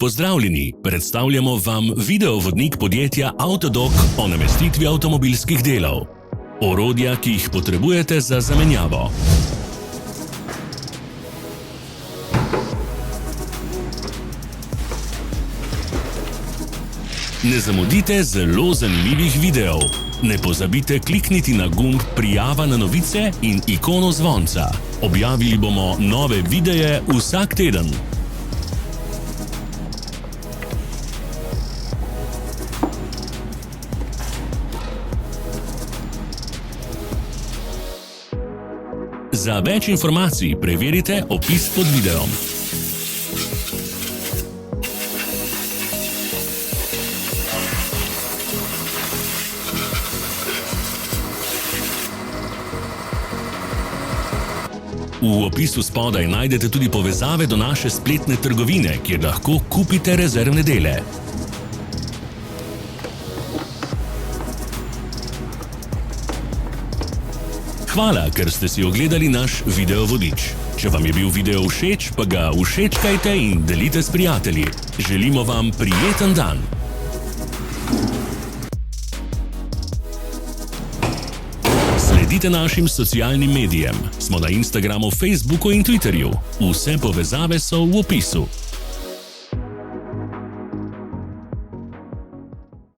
Pozdravljeni, predstavljamo vam videovodnik podjetja Autodoc o namestitvi avtomobilskih delov. Orodja, ki jih potrebujete za zamenjavo. Ne zamudite zelo zanimivih videov. Ne pozabite klikniti na gumb Prijava na novice in ikono zvonca. Objavili bomo nove videe vsak teden. Za več informacij preverite opis pod videom. V opisu spodaj najdete tudi povezave do naše spletne trgovine, kjer lahko kupite rezervne dele. Hvala, ker ste si ogledali naš videovodič. Če vam je bil video všeč, pa ga všečkajte in delite s prijatelji. Želimo vam prijeten dan! Sledite našim socialnim medijem. Smo na Instagramu, Facebooku in Twitterju. Vse povezave so v opisu.